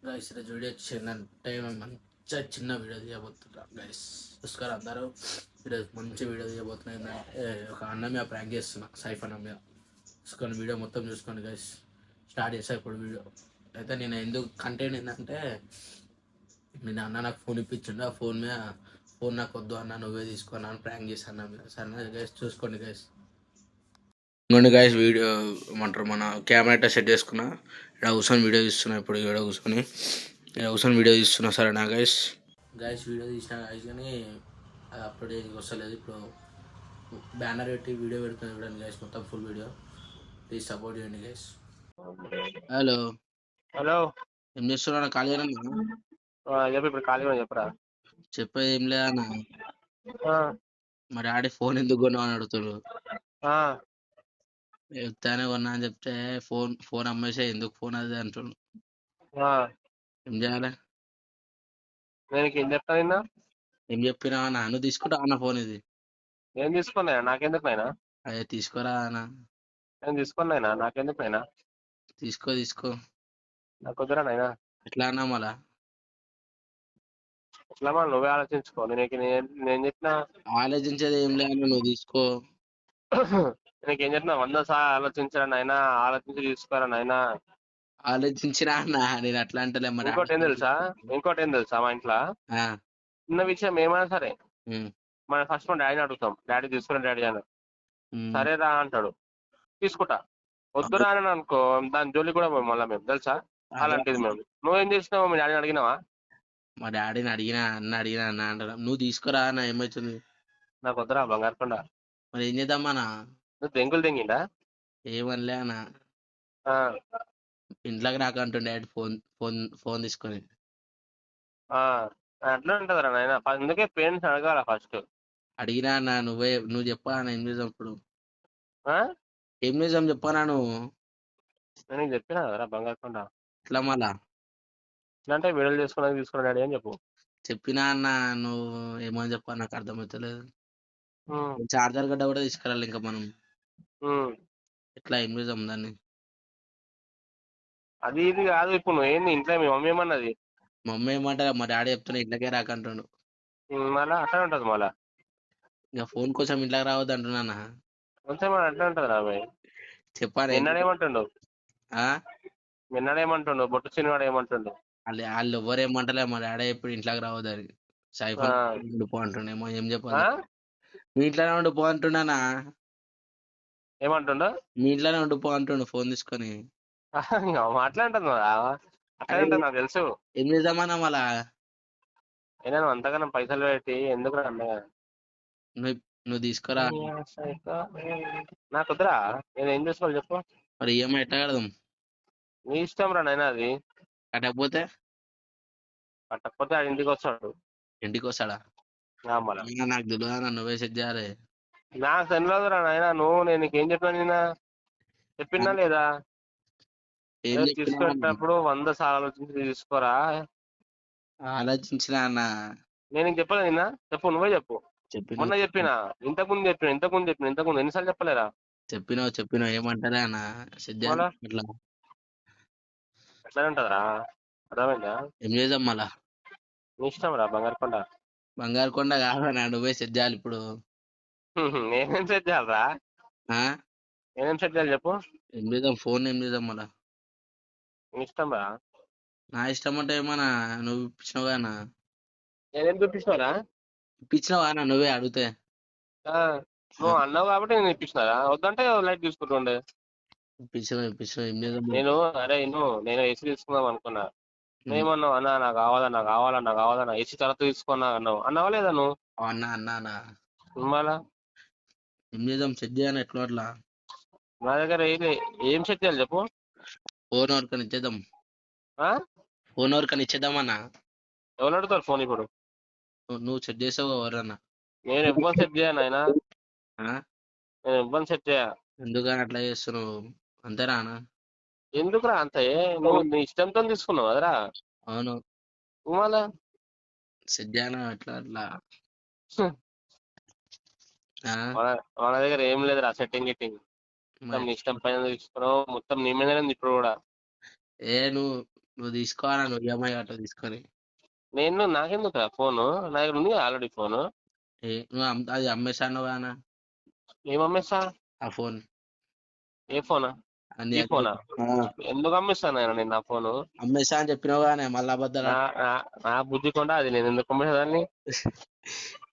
Guys ఈరోజు video వచ్చిందంటే మంచిగా చిన్న వీడియో తీయబోతున్నాం గైస్. చూసుకోరు అందరూ. ఈరోజు మంచి వీడియో తీయబోతున్నాం. ఏంటంటే ఒక అన్న మీద ప్రాంక్ చేస్తున్నా, సైఫ్ అన్న మీద. చూసుకొని వీడియో మొత్తం చూసుకోండి గైస్. స్టార్ట్ చేసా ఇప్పుడు వీడియో. అయితే నేను ఎందుకు కంటెంట్ ఏంటంటే, నేను అన్న నాకు ఫోన్ ఇప్పించిండు, ఆ ఫోన్ నాకు వద్దు అన్న, నువ్వే తీసుకున్నాను ప్రాంక్ చేశాను అన్న మీద. సరే గైస్ చూసుకోండి గైస్. ఇంకోండి గైస్, వీడియో ఏమంటారు, మన కెమెరా సెట్ చేసుకున్నా. ఇక్కడ కూర్చొని వీడియో తీస్తున్నా. ఇప్పుడు ఇక్కడ కూర్చొని వీడియో తీస్తున్నా. సరేనా గైస్? వీడియో తీసిన గైస్, కానీ అది అప్లోడ్ చేయడానికి వస్తలేదు. ఇప్పుడు బ్యానర్ పెట్టి వీడియో పెడుతున్నా చూడండి గైస్, మొత్తం ఫుల్ వీడియో. ప్లీజ్ సపోర్ట్ చేయండి గైస్. హలో హలో, ఏం చేస్తున్నా? ఖాళీగా చెప్పు. ఇప్పుడు ఖాళీగా చెప్పరా? చెప్పేది ఏం లేదన్న. మరి ఆడి ఫోన్ ఎందుకు కొన్నావు అని అడుగుతాడు. చెప్తానే కొన్నా అని చెప్తే ఫోన్ అమ్మేసే, ఎందుకు ఫోన్ అది అంటుండు. ఏం చేయాలి? నేను ఏం చెప్తా నిన్న? ఏం చెప్పినా అన్న? నువ్వు తీసుకుంటావు అన్న ఫోన్? ఇది నేను తీసుకున్నాయా? నాకెందుకు నైనా? అదే తీసుకోరా అన్న. నేను తీసుకున్నాయినా? నాకెందుకు నైనా? తీసుకో. నాకు వద్దురా నైనా. ఎట్లా అన్నా మళ్ళా? ఎట్లా మళ్ళీ నువ్వే ఆలోచించుకో. నేను చెప్పిన ఆలోచించేది ఏం లేదు, నువ్వు తీసుకో. నీకేం చెప్పిన 100 సార్లు ఆలోచించరా నైనా, ఆలోచించి తీసుకోరా నైనా. ఆలోచించినా అన్న, నేను అట్లా అంటలే. మరి ఇంకోటి ఏం తెలుసా, మా ఇంట్లో చిన్న విషయం ఏమైనా సరే మనం ఫస్ట్ మన డాడీని అడుగుతాం. డాడీ తీసుకురా డాడీ అని. సరేరా అంటాడు, తీసుకుంటా. వద్దురా అని అనుకో, దాని జోలి కూడా పోయి మళ్ళీ మేము, తెలుసా? అలాంటిది మేము. నువ్వేం చేసినావు? మీ డాడీని అడిగినావా? మా డాడీని అడిగినా అన్న అంటారు. నువ్వు తీసుకురా అన్న, ఏమవుతుంది? నాకు వద్దురా బంగారుకొండ. మరి ఏం చేద్దామన్నా? నువ్వు తెంగులు తెంగిండా? ఏమనలే అన్న. ఇంట్లోకి రాకంటుండే డాడీ ఫోన్ తీసుకొని. అట్లా ఉంటుందిరా నాయన. అందుకే పేరెంట్స్ అడగాల ఫస్ట్. అడిగినా అన్న, నువ్వు చెప్పా అన్న. ఏం చేద్దాం ఇప్పుడు? ఏం చేద్దాం చెప్పానా నువ్వు? నేను చెప్పినా కదరా బంగారుకొండ. ఎట్లా మళ్ళా? అంటే వీడియోలు తీసుకున్నాక తీసుకున్నా డాడీ అని చెప్పు. చెప్పినా అన్న, నువ్వు ఏమని చెప్పా నాకు అర్థమవుతలేదు. చార్జర్ గడ్డ కూడా తీసుకురాలి ఇంకా మనం. ఎట్లా ఏం చేద్దాం దాన్ని? అది ఇది కాదు. ఇప్పుడు నువ్వు ఏంది ఇంట్లో? మీ మమ్మీ ఏమన్నది? మమ్మీ ఏమంటారా? మా డాడీ చెప్తున్నా ఇంట్లోకే రాకంటుండు. మళ్ళా అట్లా ఉంటుంది మళ్ళా. ఇంకా ఫోన్ కోసం ఇంట్లోకి రావద్దు అంటున్నా. కొంచెం అట్లా ఉంటుంది రా భయ్. చెప్పాను. నిన్నడేమంటుండు? నిన్నడేమంటుండు? బొట్టు చిన్నవాడు ఏమంటుండు? వాళ్ళు ఎవరు ఏమంటలే. మా డాడీ ఇప్పుడు ఇంట్లోకి రావద్దు అని. సైఫోన్ ఉండిపో అంటుండేమో. ఏం చెప్పాలి? మీ ఇంట్లోనే ఉండిపో అంటున్నానా? ఏమంటుండు? మీ ఇంట్లోనే ఉండిపో అంటుండు ఫోన్ తీసుకొని. అట్లా అంటుంది అట్లా ఉంటుంది, నాకు తెలుసు. ఏం చేద్దామన్నా మళ్ళా? అయినా నువ్వు అంతగానో పైసలు పెట్టి ఎందుకు అన్నగా? నువ్వు తీసుకురా. నాకు వద్దురా. నేను ఏం చేసుకోవాలి చెప్పు? మరి ఈఎంఐ ఎట్లా కడదాం? నీ ఇష్టం రా నైనా. అది కట్టకపోతే ఆడి ఇంటికి వస్తాడు. ఇంటికి వస్తాడా? నాకు తెలియదు, నువ్వే సెట్ చేయాలి. నాకు తెలియదు రా నాయన. నేను నీకేం చెప్పాను? నిన్న చెప్పినా లేదా? తీసుకునేటప్పుడు 100 సార్లు ఆలోచించి తీసుకోరా. ఆలోచించినా అన్న. నేను చెప్పలే నిన్న? చెప్పు, నువ్వే చెప్పు. మొన్న చెప్పినా, ఇంతకుముందు చెప్పిన ఎన్నిసార్లు చెప్పలేరా? చెప్పినావు ఏమంటారా అన్న? ఎట్లా ఉంటదిరా? అర్థమైందా? ఏం చేద్దాం మళ్ళా? నీ ఇష్టం రా బంగారుకొండ. బంగారుకొండ కాదన్నా, నువ్వే సెట్ చేయాలి ఇప్పుడు. నేనేం సెట్ చేయాలరా? నేనేం సెట్ చేయాలి చెప్పు? ఏం చేద్దాం? ఫోన్ ఏం చేద్దాం మళ్ళా? నీ ఇష్టం రా. నా ఇష్టం అంటే ఏమన్నా? నువ్వు ఇప్పించినావు అన్న. నేనేం చూపించినారా? ఇప్పించినావా అన్న? నువ్వే అడిగితే. నువ్వు అన్నావు కాబట్టి నేను ఇప్పించినారా? వద్దంటే లైట్ తీసుకుంటుండే. ఇప్పించినావు. ఏం చేద్దాం? నేను ఏసీ తీసుకుందాం అనుకున్నా. నువ్వేమన్నావు? అన్నా నాకు కావాలన్నా ఏసీ తర్వాత తీసుకున్నా అన్నావు. అన్నావా లేదా నువ్వు? అన్నా. మళ్ళా ఏం చేద్దాం? సెట్ చేయాలి ఎట్లా అట్లా. నా దగ్గర ఏం సెట్ చేయాలి చెప్పు? ఫోన్ ఎవరికని ఇచ్చేద్దాం. ఫోన్ ఎవరికని ఇచ్చేద్దామన్నా? ఎవరు అడుగుతారు ఫోన్ ఇప్పుడు? నువ్వు సెట్ చేసావు ఎవరన్నా? నేను ఇవ్వని సెట్ చేయను ఆయన. నేను ఇవ్వని సెట్ చేయ. ఎందుకని అట్లా చేస్తున్నావు? అంతేనా? ఎందుకురా అంత? నువ్వు నీ ఇష్టంతో తీసుకున్నావు కదరా. అవును. మళ్ళా సెట్ చేయను అట్లా అట్లా. మన దగ్గర ఏం లేదురా సెట్టింగ్ గిట్టింగ్. మొత్తం నీ ఇష్టం పైన తీసుకున్నావు. మొత్తం నీ మీదనే ఇప్పుడు కూడా. నువ్వు నువ్వు తీసుకోవాలా, నువ్వు ఈఎంఐ అట్లా తీసుకొని. నేను నాకెందుకు ఫోను, నా దగ్గర ఉంది ఆల్రెడీ ఫోను. నువ్వు అది అమ్మేశాను కానా ఏం అమ్మేస్తా? ఆ ఫోన్. ఏ ఫోనా? ఈ ఫోనా? ఎందుకు అమ్మేస్తాను నేను నా ఫోను? అమ్మేశా అని చెప్పినావు కానీ మళ్ళీ అబద్ధాలు నా నా- నా బుద్ధి కొండ అది, నేను ఎందుకు అమ్మేసేదాన్ని?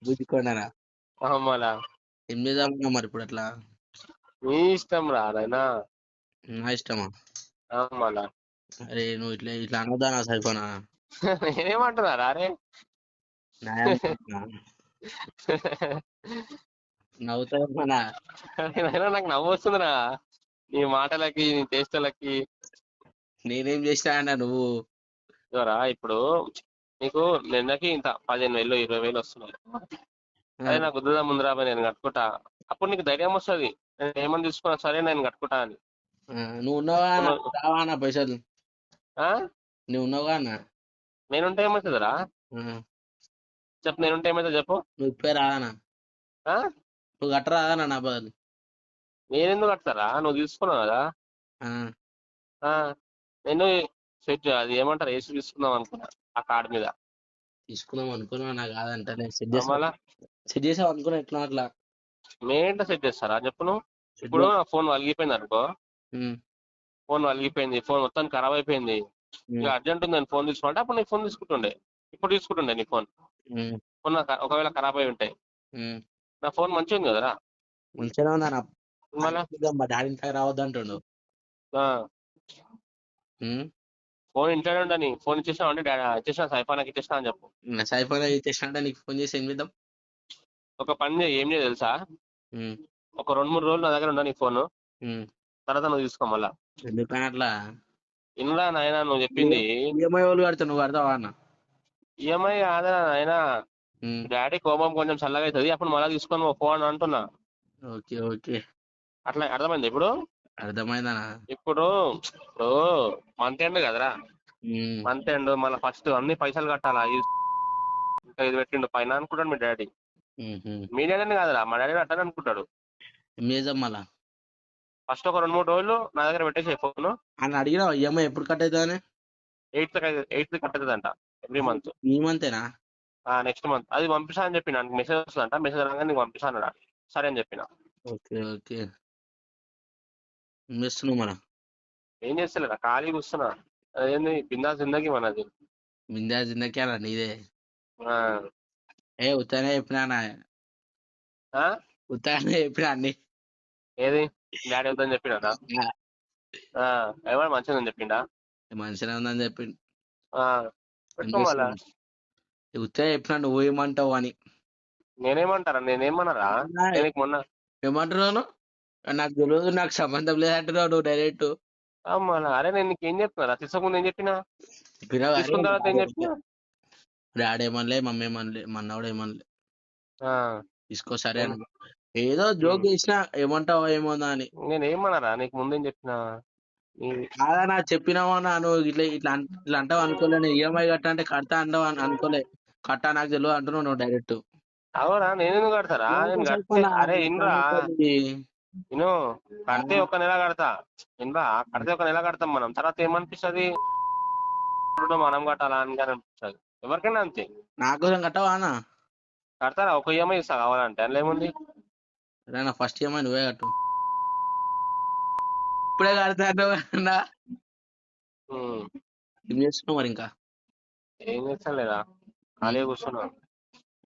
బుద్ధికొండనా? మళ్ళా ఏం చేద్దాం మరి ఇప్పుడు అట్లా? నీ ఇష్టం రా నాయనా. నా ఇష్టమా? మళ్ళా అరే నువ్వు ఇట్లా ఇట్లా అనొద్దా నా సైఫోనా? నేనేమంటున్నారా అరే? నవ్వుతామన్నా. నాయనా నాకు నవ్వు వస్తుందిరా నీ మాటలకి, నీ చేష్టలకి. నేనేం చేసినా అన్న నువ్వు? ఇదిగోరా ఇప్పుడు నీకు నెలకి ఇంత 15,000 20,000 వస్తున్నాయి. అదే నాకు వద్దుదా ముందు రాబోయే నేను కట్టుకుంటా. అప్పుడు నీకు ధైర్యం వస్తుంది, నేను ఏమని తీసుకున్నా సరే నేను కట్టుకుంటా అని. నువ్వు ఉన్నావా రావా అన్న పైసలు? ఆ? నువ్వు ఉన్నావుగా అన్న? నేనుంటే ఏమవుతుందిరా? చెప్పు, నేనుంటే ఏమవుతుంది చెప్పు. నువ్వు ఇప్పుడే రాదనా? ఆ? నువ్వు కట్టరాదనా నా బదులు? నేనెందుకు కడతారా? నువ్వు తీసుకున్నావు కదా. ఆ, నేను సెట్ అది ఏమంటారు ఏసీ తీసుకుందాం అనుకున్నా ఆ కార్డు మీద. తీసుకుందాం అనుకున్నా, నాకు కాదంటే నేను సెట్ మళ్ళా చేసావు అనుకున్నా. ఎట్లా అట్లా మేంట సెట్ చేస్తారా చెప్పు నువ్వు? ఇప్పుడు నా ఫోన్ వలిగిపోయింది అనుకో, ఫోన్ వలిగిపోయింది, ఫోన్ మొత్తం ఖరాబ్ అయిపోయింది, ఇక అర్జెంట్ ఉంది నేను ఫోన్ తీసుకోవాలంటే అప్పుడు నీకు ఫోన్ తీసుకుంటుండే. ఇప్పుడు తీసుకుంటుండే నీ ఫోన్. ఫోన్ ఒకవేళ ఖరాబ్ అయి ఉంటాయి. నా ఫోన్ మంచిగా ఉంది కదరా? మంచిగా ఉందా? మళ్ళా మా డాడీ ఇంట్లో రావద్దంటుండు. ఫోన్ ఇంట్లోనే ఉండని, ఫోన్ ఇచ్చేసినా అంటే ఇచ్చేసిన సైఫానాకి ఇచ్చేసిన అని చెప్పు. సైఫోన్ ఇచ్చేసిన అంటే నీకు ఫోన్ చేసి ఏం చేద్దాం? ఒక పని చేయి, ఏం చేయ తెలుసా? ఒక 2-3 రోజులు నా దగ్గర ఉండ నీ ఫోన్, తర్వాత నువ్వు తీసుకో మళ్ళా. ఎందుకని అట్లా? ఇన్రా నాయన నువ్వు చెప్పింది. ఈఎంఐ వాళ్ళు కడతావు, నువ్వు కడతావా అన్న? ఈఎంఐ కాదా నాయన, డాడీ కోపం కొంచెం చల్లగా అవుతుంది, అప్పుడు మళ్ళీ తీసుకొని ఫోన్ అంటున్నా. ఓకే ఓకే, అట్లా అర్థమైంది ఇప్పుడు? అర్థమైందనా? ఇప్పుడు ఇప్పుడు మంత్ ఎండ్ కదరా, మంత్ ఎండ్ మళ్ళీ ఫస్ట్ అన్ని పైసలు కట్టాలా, ఇంకా ఇది పెట్టిండు పైన అనుకుంటాడు మీ డాడీ. మీ డాడీ కాదురా, మా డాడీ అట్టానే అనుకుంటాడు. మళ్ళా ఫస్ట్ ఒక 2-3 రోజులు నా దగ్గర పెట్టేసి ఫోన్ అని అడిగినా ఈఎంఐ ఎప్పుడు కట్ అవుతుందని? 8th కట్ అవుతుందంట ఎవ్రీ మంత్. ఈ మంతేనా? నెక్స్ట్ మంత్ అది పంపిస్తా అని చెప్పిన, మెసేజ్ వస్తుందంట, మెసేజ్ రాగానే నీకు పంపిస్తాను. సరే అని చెప్పిన. ఓకే ఓకే, చేస్తున్నావు మన? ఏం చేస్తలేరా, ఖాళీ కూర్చున్నా. అదేంది బిందా జిందగీ మనది. బిందా జిందగీ అన్న నీదే. ఆ, ఉత్తనే చెప్పినా, ఉత్తనే చెప్పినా అన్ని. ఏది డాడీ వద్దని చెప్పినా? ఏమన్నా మంచిగా ఉందని చెప్పిండా? మంచిగా ఉందని చెప్పిండు. పెట్టుకోవాలా? ఉత్తనే చెప్పినా, నువ్వు ఏమంటావు అని. నేనేమంటారా? నేనేమన్నారా? మొన్న ఏమంటున్నాను? నాకు తెలియదు, నాకు సంబంధం లేదంటున్నావు నువ్వు డైరెక్ట్. అరే నేను నీకేం చెప్తున్నా, తీసుకోకుండా ఏం చెప్పినా, తీసుకున్న తర్వాత ఏం చెప్పినా? డాడీ ఏమనలే, మమ్మీ ఏమనలే, మన్నవాడు ఏమనలే, తీసుకో సరే అని. ఏదో జోక్ చేసినా, ఏమంటావో ఏమోందా అని. నేనేమన్నారా నీకు ముందేం చెప్పినా? కాదన్నా చెప్పినావా నువ్వు ఇట్లా ఇట్లా ఇట్లా అంటావు అనుకోలే. నేను ఈఎంఐ కట్టా అంటే కడతా అంటావు అనుకోలే. కట్టా నాకు తెలియదు అంటున్నావు నువ్వు డైరెక్ట్. అవునా, నేను కడతారా? నేను కడితే అరే ఇన్రా, నేను కడితే ఒక నెల కడతా. ఇన్రా, కడితే ఒక నెల కడతాం మనం, తర్వాత ఏమనిపిస్తుంది మనం కట్టాలా అని అనిపిస్తుంది, ఎవరికైనా అంతే. నా కోసం కట్టవా అన్న? కడతారా? ఒక ఈఎంఐ ఇస్తా కావాలంటే, అందులో ఏముంది. ఫస్ట్ ఈఎంఐ నువ్వే కట్టు. ఇప్పుడే కడతా అన్నా. ఏం చేస్తున్నావు మరి ఇంకా? ఏం చేస్తాను లేదా, ఖాళీ కూర్చున్నా.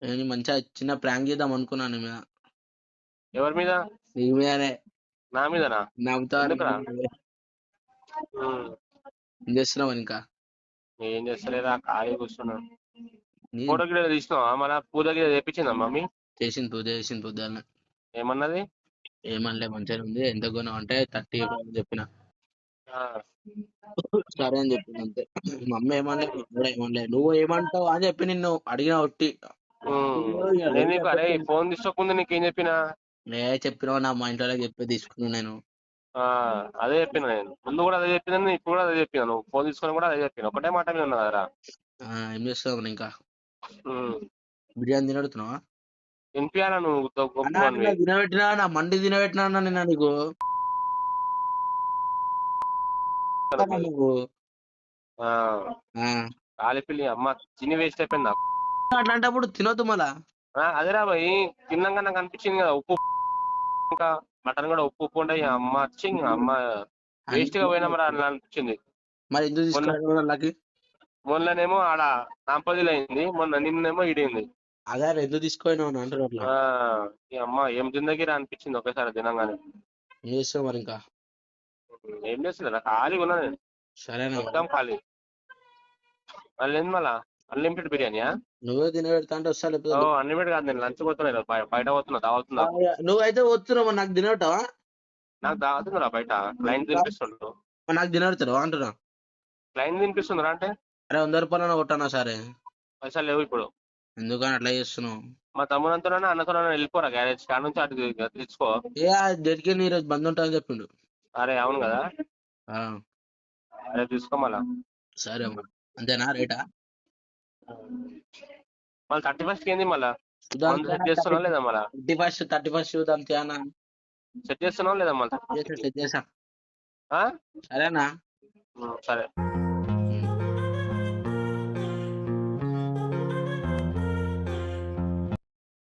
నేను మంచిగా చిన్న ప్రాంక్ చేద్దాం అనుకున్నాను నీ మీద. ఎవరి మీద? నీ మీదనే. నా మీదనా? నవ్వుతా. ఏం చేస్తున్నావు ఇంకా? ఏం చేస్తలేదా, ఖాళీ కూర్చున్నా. ఫోటో గిడ తీసినావా? మన పూజ గిడ చేపించిందా మమ్మీ? చేసింది, పూజ చేసింది పొద్దున్న. ఏమన్నది? ఏమనలే, మంచిగా ఉంది. ఎంత కొన్నావు అంటే 30 చెప్పిన. సరే అని చెప్పింది అంతే. మా అమ్మ ఏమనలే, కూడా ఏమనలే. నువ్వు ఏమంటావు అని చెప్పి నిన్ను అడిగిన ఒట్టి. నేను నీకు అరే ఫోన్ తీసుకోకుండా నీకేం చెప్పినా? చెప్పినావు నా, మా ఇంట్లో చెప్పి తీసుకున్నాను నేను. అదే చెప్పిన, నేను ముందు కూడా అదే చెప్పినా, ఇప్పుడు కూడా అదే చెప్పినా. నువ్వు ఫోన్ తీసుకొని కూడా అదే చెప్పిన, ఒకటే మాట మీద ఉన్నా కదరా. ఏం చేస్తావు ఇంకా? బిర్యానీ తినడుతున్నావా? తినిపియాలా నువ్వు? తినబెట్టినా నా మండి తినబెట్టినా నిన్న నీకు. నువ్వు ఆ, కాలిపిల్లి అమ్మ తిని వేస్ట్ అయిపోయింది నాకు. అట్లాంటప్పుడు తినొద్దు మళ్ళా. అదేరా భయ్, తిన్నాక నాకు అనిపించింది కదా ఉప్పు, ఇంకా మటన్ కూడా ఉప్పు ఉప్పు ఉండే అమ్మ వచ్చి అమ్మ వేస్ట్ గా పోయినా మరి అట్లా అనిపించింది. మరి ఎందుకు మొన్న తీసుకున్నాళ్ళకి? మొన్ననేమో ఆడ నాంపల్లిలో అయింది, మొన్న నిన్నేమో ఇడింది. అదే ఎందుకు తీసుకోయినావు అంటారు అట్లా. ఈ అమ్మ ఏం జిందగీరా అనిపించింది ఒకేసారి తినంగానే. ఏం చేస్తావు మరి ఇంకా? ఏం చేస్తుందా ఖాళీగా ఉన్నా నేను, సరేనా? మొత్తం ఖాళీ. మళ్ళీ ఏంది మళ్ళా అన్లిమిటెడ్ బిర్యానీయా? నువ్వే తినబెడతా అంటే వస్తా, లేకపోతే అన్లిమిటెడ్ కాదు, నేను లంచ్ పోతున్నా బయట పోతున్నా దావతున్నా. నువ్వైతే వస్తున్నావు నాకు తినబెట్టావా? నాకు దావతుందిరా బయట, క్లయింట్ తినిపిస్తుండ్రు. నాకు తినబెడతాడు అంటున్నా. క్లయింట్ తినిపిస్తుందిరా అంటే అరే 100 రూపాయలు కొట్టానా సరే? పైసలు లేవు ఇప్పుడు. ఎందుకని అట్లా చేస్తున్నావు? మా తమ్ముడంతోనే అన్నతో వెళ్ళిపోరా గ్యారేజ్ కాడ నుంచి అటు తెచ్చుకో. డెడికి ఈ రోజు బంద్ ఉంటాయని చెప్పిండు. అరే అవును కదా, ఆ, అరే తీసుకో మళ్ళా. సరే మరి అంతేనా రేటా? మళ్ళీ 31st ఏంది మళ్ళా మందు సెట్ చేస్తున్నావు లేదా? మళ్ళా 31st చూద్దాం తేనా? సెట్ చేస్తున్నావు లేదా మళ్ళీ? చేసా ఆ? సరేనా? సరే.